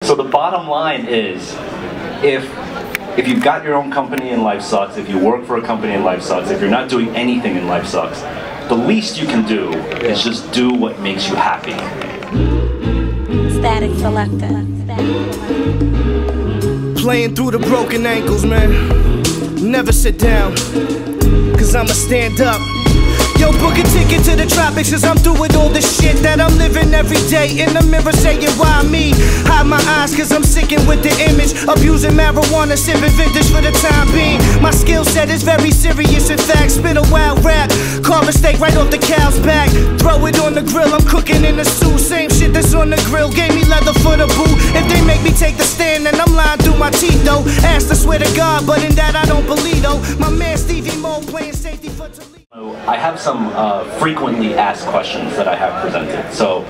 So the bottom line is, if you've got your own company and life sucks, if you work for a company and life sucks, if you're not doing anything and life sucks, the least you can do is just do what makes you happy. Static Selector. Playing through the broken ankles, man. Never sit down, cause I'ma stand up. Yo, book a ticket to the tropics, cause I'm through with all the shit that I'm living every day. In the mirror saying, why me? Hide my eyes, cause I'm sicking with the image. Abusing marijuana, sipping vintage for the time being. My skill set is very serious, in fact. Spit a wild rap, carve a steak right off the cow's back. Throw it on the grill, I'm cooking in the stew. Same shit that's on the grill, gave me leather for the boot. If they make me take the stand, then I'm lying through my teeth, though. Ask to swear to God, but in that I don't believe, though. My man Stevie Mo playing safety for Toledo. I have some frequently asked questions that I have presented. So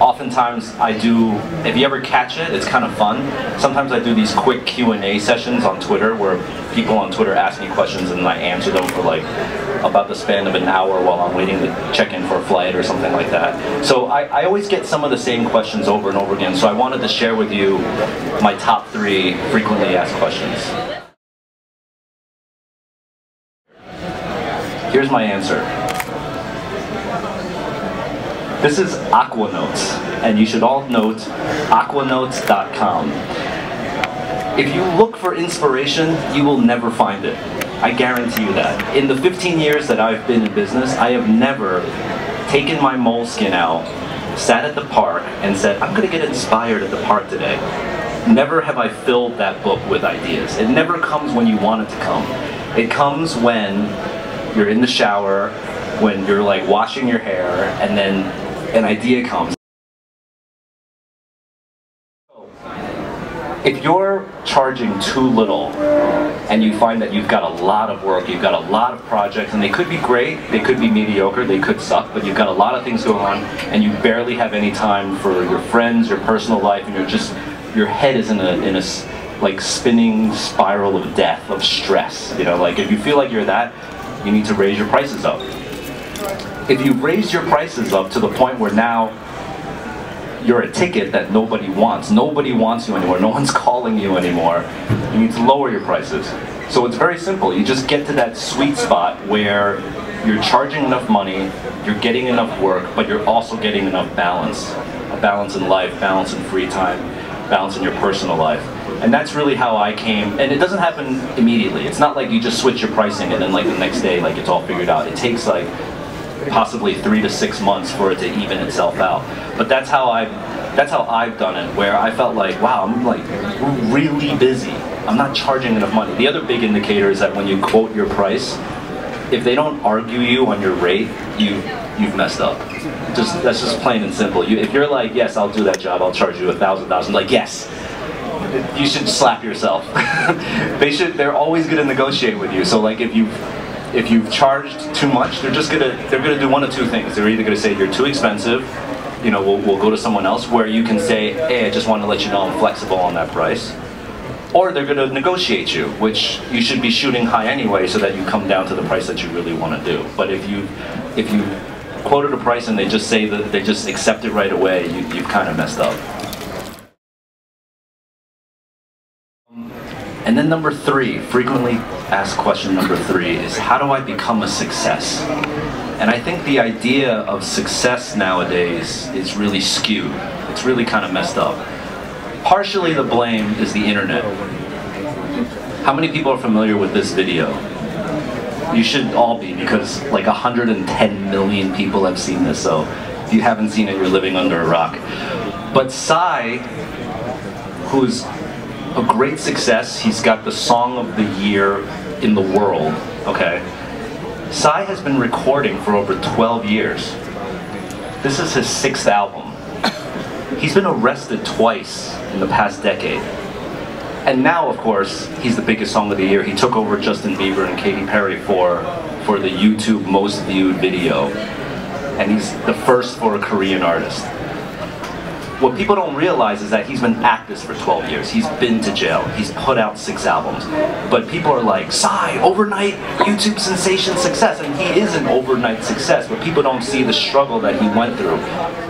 oftentimes I do, if you ever catch it, it's kind of fun. Sometimes I do these quick Q&A sessions on Twitter where people on Twitter ask me questions and I answer them for like about the span of an hour while I'm waiting to check in for a flight or something like that. So I always get some of the same questions over and over again. So I wanted to share with you my top 3 frequently asked questions. Here's my answer. This is Aquanotes, and you should all note aquanotes.com. If you look for inspiration, you will never find it. I guarantee you that. In the 15 years that I've been in business, I have never taken my moleskin out, sat at the park, and said, I'm gonna get inspired at the park today. Never have I filled that book with ideas. It never comes when you want it to come. It comes when you're in the shower, when you're like washing your hair, and then an idea comes. If you're charging too little and you find that you've got a lot of work, you've got a lot of projects, and they could be great, they could be mediocre, they could suck, but you've got a lot of things going on and you barely have any time for your friends, your personal life, and your head is in a like spinning spiral of death, of stress. You know, like if you feel like you're that, you need to raise your prices up. If you raise your prices up to the point where now you're a ticket that nobody wants you anymore, no one's calling you anymore, you need to lower your prices. So it's very simple. You just get to that sweet spot where you're charging enough money, you're getting enough work, but you're also getting enough balance. A balance in life, balance in free time, balance in your personal life. And that's really how I came, and it doesn't happen immediately. It's not like you just switch your pricing and then like the next day like it's all figured out. It takes like possibly 3 to 6 months for it to even itself out. But that's how I've done it, where I felt like, wow, I'm like really busy. I'm not charging enough money. The other big indicator is that when you quote your price, if they don't argue you on your rate, you've messed up. That's just plain and simple. If you're like, yes, I'll do that job, I'll charge you $1,000, like, yes. You should slap yourself. They're always gonna negotiate with you. So like if you've charged too much, they're gonna do one of 2 things. They're either gonna say you're too expensive, you know, we'll go to someone else, where you can say, hey, I just want to let you know I'm flexible on that price. Or they're gonna negotiate you, which you should be shooting high anyway, so that you come down to the price that you really want to do. But if you quoted a price and they just say that they just accept it right away, you've kind of messed up. And then number 3, frequently asked question number 3 is, how do I become a success? And I think the idea of success nowadays is really skewed. It's really kind of messed up. Partially the blame is the internet. How many people are familiar with this video? You should all be, because like 110 million people have seen this, so if you haven't seen it, you're living under a rock. But Psy, who's a great success, he's got the Song of the Year in the world, okay? Psy has been recording for over 12 years. This is his 6th album. He's been arrested twice in the past decade. And now, of course, he's the biggest Song of the Year. He took over Justin Bieber and Katy Perry for the YouTube most viewed video. And he's the first for a Korean artist. what people don't realize is that he's been at this for 12 years. He's been to jail. He's put out 6 albums. But people are like, Psy, overnight YouTube sensation success. And he is an overnight success, but people don't see the struggle that he went through.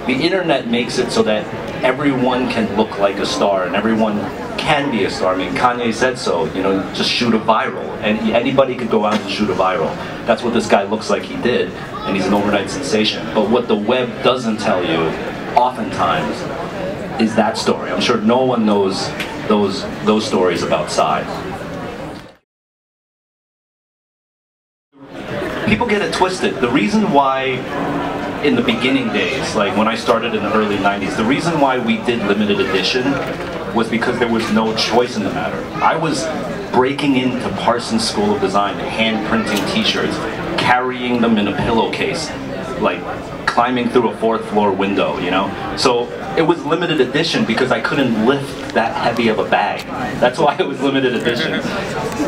The internet makes it so that everyone can look like a star and everyone can be a star. I mean, Kanye said so, you know, just shoot a viral. And anybody could go out and shoot a viral. That's what this guy looks like he did, and he's an overnight sensation. But what the web doesn't tell you, oftentimes, is that story. I'm sure no one knows those stories about Psy. People get it twisted. The reason why in the beginning days, like when I started in the early 90s, the reason why we did limited edition was because there was no choice in the matter. I was breaking into Parsons School of Design, hand printing t-shirts, carrying them in a pillowcase, like climbing through a 4th floor window, you know? So it was limited edition because I couldn't lift that heavy of a bag. That's why it was limited edition.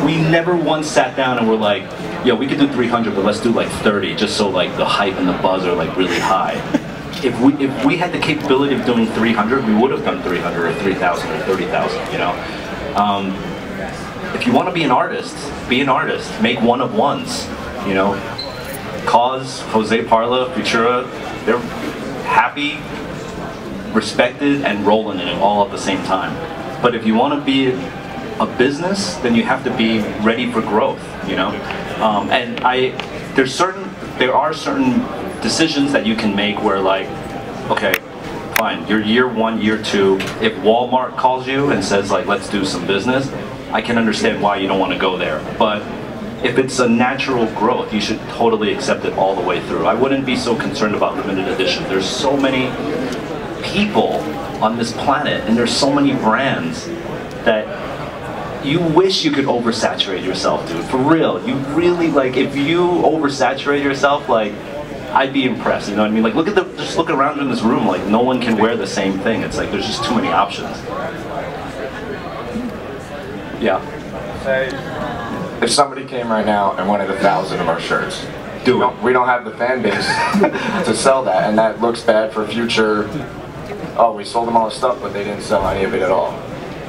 We never once sat down and were like, yo, we could do 300, but let's do like 30, just so like the hype and the buzz are like really high. If we had the capability of doing 300, we would have done 300 or 3,000 or 30,000, you know? If you want to be an artist, make one of ones, you know? Cause, Jose Parla, Futura, they're happy, respected, and rolling in it all at the same time. But if you want to be a business, then you have to be ready for growth, you know? And there are certain decisions that you can make where like, okay, fine, you're year 1, year 2, if Walmart calls you and says like, let's do some business, I can understand why you don't want to go there. But if it's a natural growth, you should totally accept it all the way through. I wouldn't be so concerned about limited edition. There's so many people on this planet, and there's so many brands that you wish you could oversaturate yourself, dude. For real, you really, like, if you oversaturate yourself, like, I'd be impressed, you know what I mean? Like, just look around in this room, like, no one can wear the same thing. It's like, there's just too many options. Yeah. Say, if somebody came right now and wanted 1,000 of our shirts, we don't have the fan base to sell that, and that looks bad for future. Oh, we sold them all the stuff, but they didn't sell any of it at all.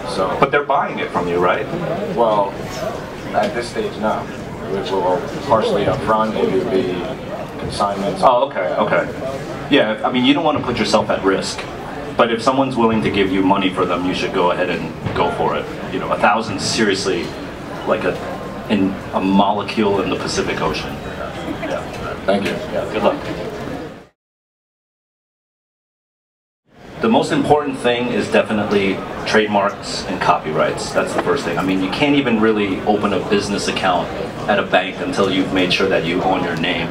So. But they're buying it from you, right? Well, at this stage, no. Which will partially up front, maybe it would be consignments. Oh, okay. Yeah, I mean, you don't want to put yourself at risk. But if someone's willing to give you money for them, you should go ahead and go for it. You know, 1,000 is seriously like a molecule in the Pacific Ocean. Yeah. Thank you. Yeah, good luck. The most important thing is definitely trademarks and copyrights. That's the first thing. I mean, you can't even really open a business account at a bank until you've made sure that you own your name.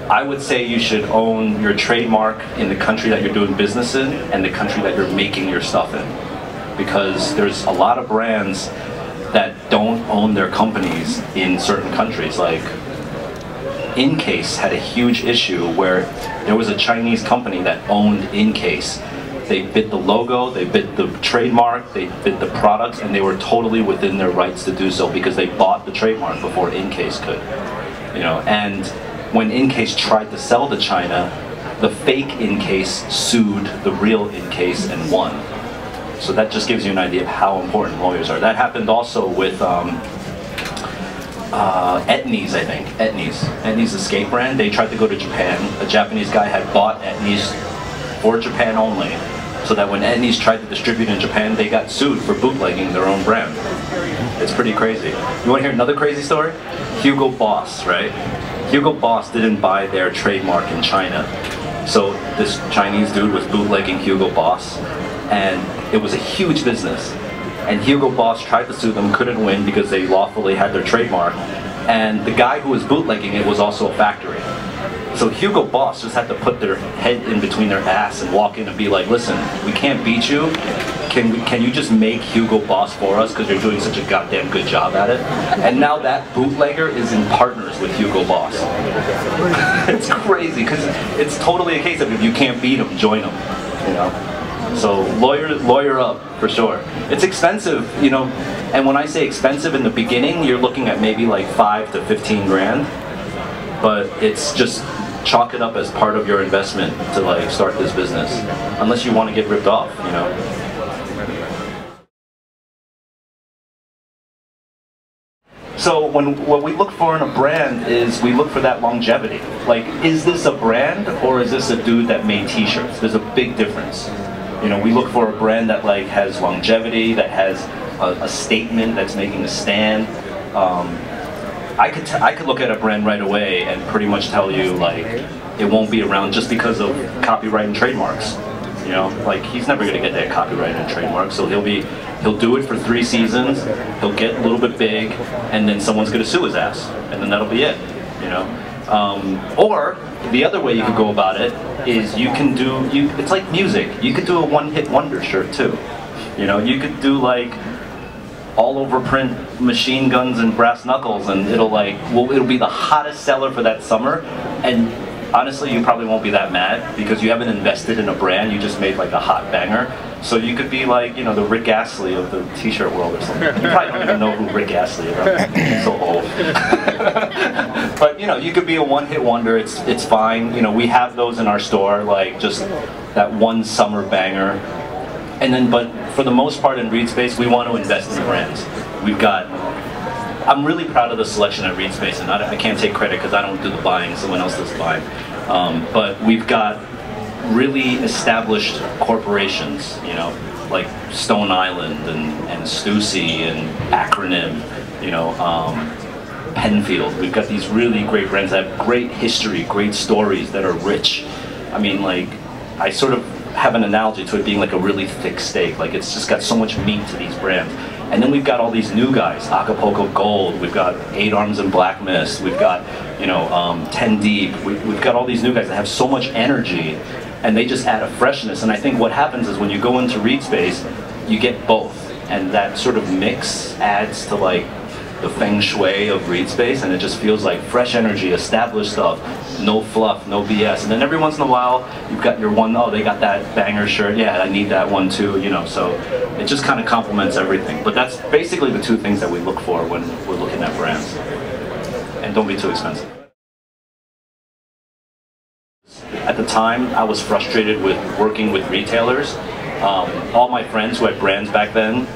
I would say you should own your trademark in the country that you're doing business in and the country that you're making your stuff in. Because there's a lot of brands that don't own their companies in certain countries. Like, Incase had a huge issue where there was a Chinese company that owned Incase. They bid the logo, they bid the trademark, they bid the products, and they were totally within their rights to do so because they bought the trademark before Incase could. You know, and when Incase tried to sell to China, the fake Incase sued the real Incase and won. So that just gives you an idea of how important lawyers are. That happened also with Etnies, I think. Etnies, the skate brand. They tried to go to Japan. A Japanese guy had bought Etnies for Japan only, so that when Etnies tried to distribute in Japan, they got sued for bootlegging their own brand. It's pretty crazy. You want to hear another crazy story? Hugo Boss, right? Hugo Boss didn't buy their trademark in China. So this Chinese dude was bootlegging Hugo Boss, and it was a huge business. And Hugo Boss tried to sue them, couldn't win because they lawfully had their trademark. And the guy who was bootlegging it was also a factory. So Hugo Boss just had to put their head in between their ass and walk in and be like, listen, we can't beat you. Can you just make Hugo Boss for us because you're doing such a goddamn good job at it? And now that bootlegger is in partners with Hugo Boss. It's crazy because it's totally a case of if you can't beat them, join them. You know? So lawyer up for sure. It's expensive, you know. And when I say expensive in the beginning, you're looking at maybe like 5 to 15 grand. But it's just chalk it up as part of your investment to like start this business, unless you want to get ripped off, you know. So what we look for in a brand is we look for that longevity. Like, is this a brand or is this a dude that made t-shirts? There's a big difference. You know, we look for a brand that like has longevity, that has a statement, that's making a stand. I could look at a brand right away and pretty much tell you like it won't be around just because of copyright and trademarks. You know, like he's never gonna get that copyright and trademark, so he'll do it for 3 seasons, he'll get a little bit big, and then someone's gonna sue his ass, and then that'll be it. You know, or the other way you could go about it is it's like music. You could do a one-hit wonder shirt too. You know, you could do like all over print Machine Guns and Brass Knuckles, and it'll be the hottest seller for that summer, and honestly you probably won't be that mad because you haven't invested in a brand, you just made like a hot banger. So you could be like, you know, the Rick Astley of the t-shirt world or something. You probably don't even know who Rick Astley is. I'm so old. But you know, you could be a one-hit wonder, it's fine. You know, we have those in our store, like just that one summer banger. And then, but for the most part in ReadSpace, we want to invest in brands. I'm really proud of the selection at ReadSpace, and I can't take credit because I don't do the buying, someone else does the buying. But we've got really established corporations, you know, like Stone Island and Stussy and Acronym, you know, Penfield. We've got these really great brands that have great history, great stories that are rich. I mean, like, I sort of have an analogy to it being like a really thick steak. Like, it's just got so much meat to these brands. And then we've got all these new guys, Acapulco Gold, we've got 8 Arms and Black Mist, we've got, you know, 10 Deep, we've got all these new guys that have so much energy, and they just add a freshness. And I think what happens is when you go into ReadSpace, you get both, and that sort of mix adds to like the feng shui of ReadSpace, and it just feels like fresh energy, established stuff, no fluff, no BS. And then every once in a while, you've got your one, oh, they got that banger shirt, yeah, I need that one too, you know, so it just kind of complements everything. But that's basically the 2 things that we look for when we're looking at brands. And don't be too expensive. At the time, I was frustrated with working with retailers. All my friends who had brands back then,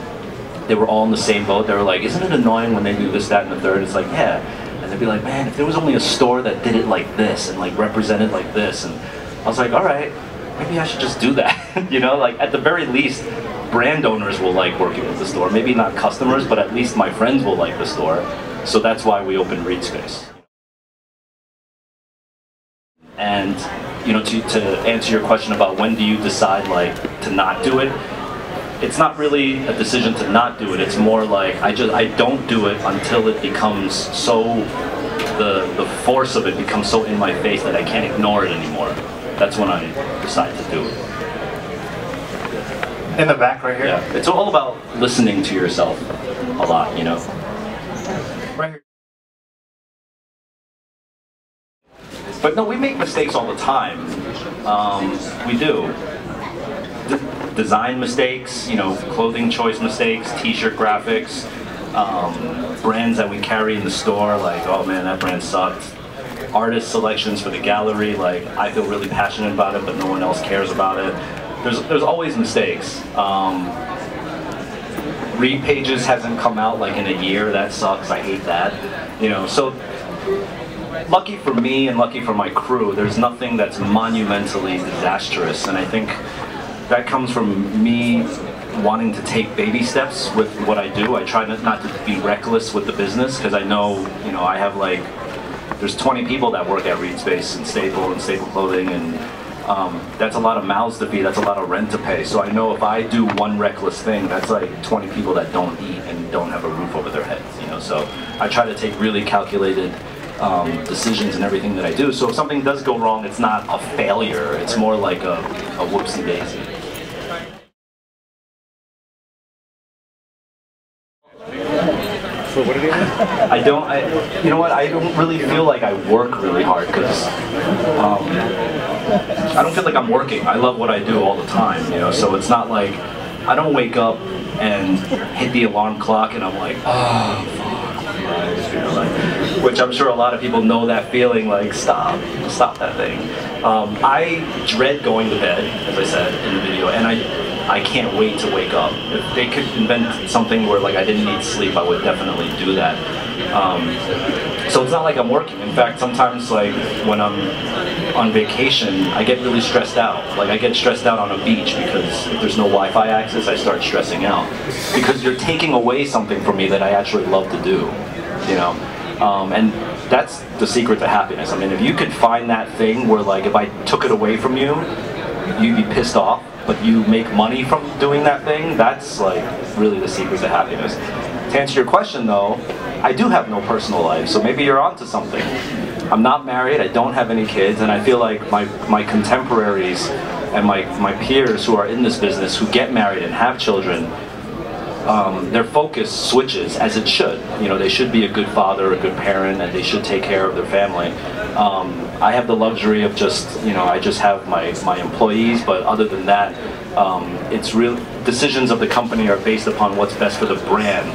they were all in the same boat. They were like, isn't it annoying when they do this, that, and the third? It's like, yeah. And they'd be like, man, if there was only a store that did it like this and like represented like this. And I was like, all right, maybe I should just do that. You know, like at the very least, brand owners will like working with the store. Maybe not customers, but at least my friends will like the store. So that's why we opened ReadSpace. And, you know, to answer your question about when do you decide like to not do it, it's not really a decision to not do it. It's more like I don't do it until it becomes so, the force of it becomes so in my face that I can't ignore it anymore. That's when I decide to do it. In the back right here? Yeah, it's all about listening to yourself a lot, you know? Right here. But no, we make mistakes all the time. We do. Design mistakes, you know, clothing choice mistakes, t-shirt graphics, brands that we carry in the store, like, oh man, that brand sucked. Artist selections for the gallery, like, I feel really passionate about it, but no one else cares about it. There's always mistakes. Read Pages hasn't come out like in a year, that sucks, I hate that. You know, so lucky for me and lucky for my crew, there's nothing that's monumentally disastrous, and I think that comes from me wanting to take baby steps with what I do. I try not to be reckless with the business because I know, you know, I have like, there's 20 people that work at ReadSpace and Staple Clothing, and that's a lot of mouths to feed, that's a lot of rent to pay. So I know if I do one reckless thing, that's like 20 people that don't eat and don't have a roof over their heads, you know. So I try to take really calculated decisions in everything that I do. So if something does go wrong, it's not a failure, it's more like a whoopsie daisy. So what did you do? You know what, I don't really feel like I work really hard because I don't feel like I'm working. I love what I do all the time, you know, so it's not like, I don't wake up and hit the alarm clock and I'm like, oh, fuck, you know, like, which I'm sure a lot of people know that feeling, like, stop that thing. I dread going to bed, as I said in the video, and I can't wait to wake up. If they could invent something where like I didn't need sleep, I would definitely do that. So it's not like I'm working. In fact, sometimes like when I'm on vacation, I get really stressed out. Like I get stressed out on a beach because if there's no Wi-Fi access, I start stressing out. Because you're taking away something from me that I actually love to do, you know? And that's the secret to happiness. I mean, if you could find that thing where like if I took it away from you, you'd be pissed off, but you make money from doing that thing, that's like really the secret to happiness. To answer your question though, I do have no personal life, so maybe you're onto something. I'm not married, I don't have any kids, and I feel like my contemporaries and my peers who are in this business who get married and have children, their focus switches, as it should. You know, they should be a good father, a good parent, and they should take care of their family. I have the luxury of just, you know, I just have my employees, but other than that, it's real. Decisions of the company are based upon what's best for the brand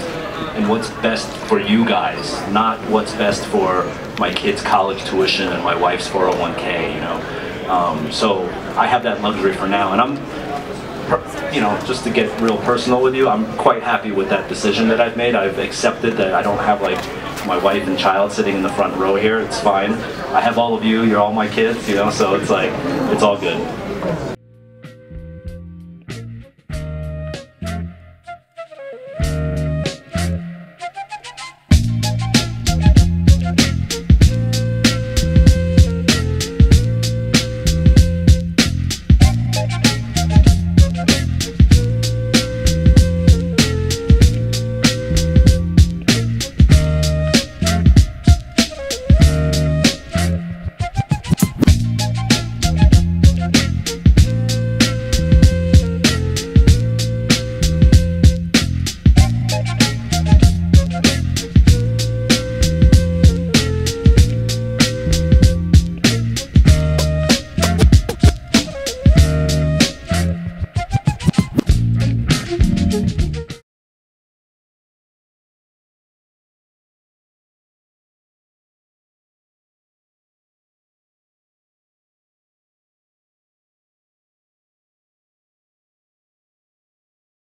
and what's best for you guys, not what's best for my kids' college tuition and my wife's 401k, you know. So I have that luxury for now, and I'm, you know, just to get real personal with you, I'm quite happy with that decision that I've made. I've accepted that I don't have like my wife and child sitting in the front row here. It's fine. I have all of you, you're all my kids, you know, so it's like, it's all good.